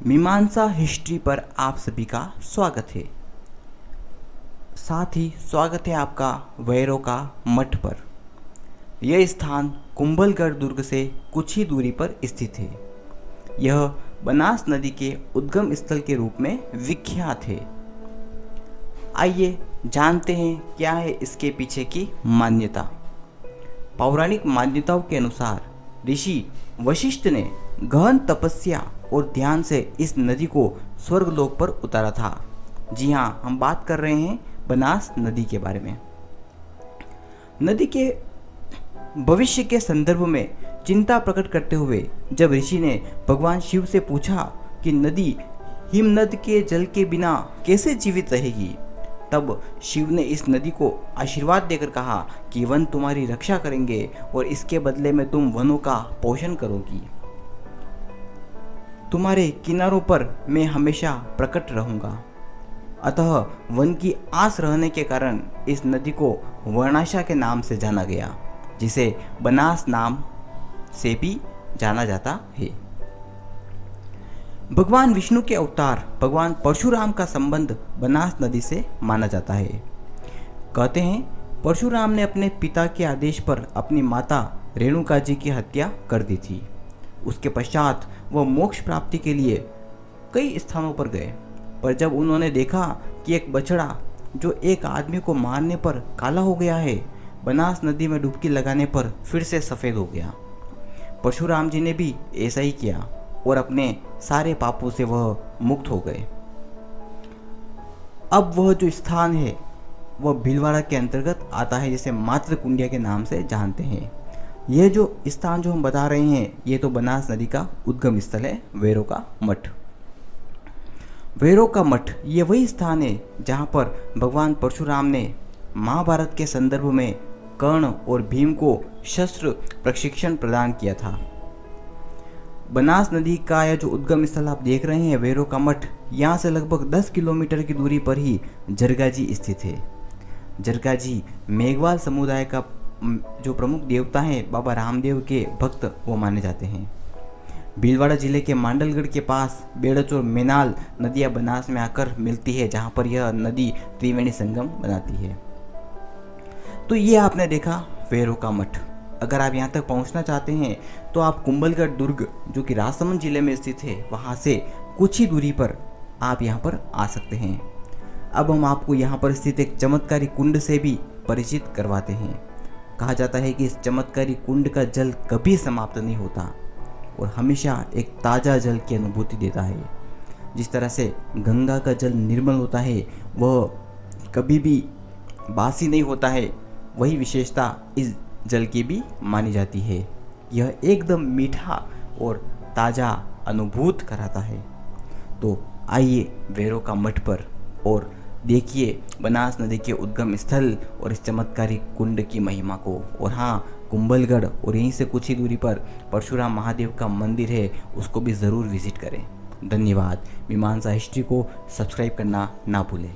मीमांसा हिस्ट्री पर आप सभी का स्वागत है। साथ ही स्वागत है आपका वैरों का मठ पर। यह स्थान कुंभलगढ़ दुर्ग से कुछ ही दूरी पर स्थित है। यह बनास नदी के उद्गम स्थल के रूप में विख्यात है। आइए जानते हैं क्या है इसके पीछे की मान्यता। पौराणिक मान्यताओं के अनुसार ऋषि वशिष्ठ ने गहन तपस्या और ध्यान से इस नदी को स्वर्गलोक पर उतारा था। जी हाँ, हम बात कर रहे हैं बनास नदी के बारे में। नदी के भविष्य के संदर्भ में चिंता प्रकट करते हुए जब ऋषि ने भगवान शिव से पूछा कि नदी हिमनद के जल के बिना कैसे जीवित रहेगी, तब शिव ने इस नदी को आशीर्वाद देकर कहा कि वन तुम्हारी रक्षा करेंगे और इसके बदले में तुम वनों का पोषण करोगी। तुम्हारे किनारों पर मैं हमेशा प्रकट रहूंगा। अतः वन की आस रहने के कारण इस नदी को वर्णाशा के नाम से जाना गया, जिसे बनास नाम से भी जाना जाता है। भगवान विष्णु के अवतार भगवान परशुराम का संबंध बनास नदी से माना जाता है। कहते हैं परशुराम ने अपने पिता के आदेश पर अपनी माता रेणुका जी की हत्या कर दी थी। उसके पश्चात वह मोक्ष प्राप्ति के लिए कई स्थानों पर गए, पर जब उन्होंने देखा कि एक बछड़ा जो एक आदमी को मारने पर काला हो गया है, बनास नदी में डुबकी लगाने पर फिर से सफ़ेद हो गया। परशुराम जी ने भी ऐसा ही किया और अपने सारे पापों से वह मुक्त हो गए। अब वह जो स्थान है वह भीलवाड़ा के अंतर्गत आता है, जिसे मातृ कुंडिया के नाम से जानते हैं। यह जो स्थान जो हम बता रहे हैं ये तो बनास नदी का उद्गम स्थल है, वैरों का मठ। वैरों का मठ ये वही स्थान है जहाँ पर भगवान परशुराम ने महाभारत के संदर्भ में कर्ण और भीम को शस्त्र प्रशिक्षण प्रदान किया था। बनास नदी का यह जो उद्गम स्थल आप देख रहे हैं वैरों का मठ, यहाँ से लगभग 10 किलोमीटर की दूरी पर ही जरगाजी स्थित है। जरगाजी मेघवाल समुदाय का जो प्रमुख देवता हैं बाबा रामदेव के भक्त वो माने जाते हैं। भीलवाड़ा जिले के मांडलगढ़ के पास बेड़च और मेनाल नदियाँ बनास में आकर मिलती है, जहाँ पर यह नदी त्रिवेणी संगम बनाती है। तो ये आपने देखा वैरों का मठ। अगर आप यहाँ तक पहुँचना चाहते हैं तो आप कुंभलगढ़ दुर्ग जो कि राजसमंद जिले में स्थित है, वहाँ से कुछ ही दूरी पर आप यहाँ पर आ सकते हैं। अब हम आपको यहाँ पर स्थित एक चमत्कारी कुंड से भी परिचित करवाते हैं। कहा जाता है कि इस चमत्कारी कुंड का जल कभी समाप्त नहीं होता और हमेशा एक ताज़ा जल की अनुभूति देता है। जिस तरह से गंगा का जल निर्मल होता है, वह कभी भी बासी नहीं होता है, वही विशेषता इस जल की भी मानी जाती है। यह एकदम मीठा और ताज़ा अनुभूत कराता है। तो आइए वैरों का मठ पर और देखिए बनास नदी के उद्गम स्थल और इस चमत्कारी कुंड की महिमा को। और हाँ, कुंभलगढ़ और यहीं से कुछ ही दूरी पर परशुराम महादेव का मंदिर है, उसको भी ज़रूर विजिट करें। धन्यवाद। मीमांसा हिस्ट्री को सब्सक्राइब करना ना भूलें।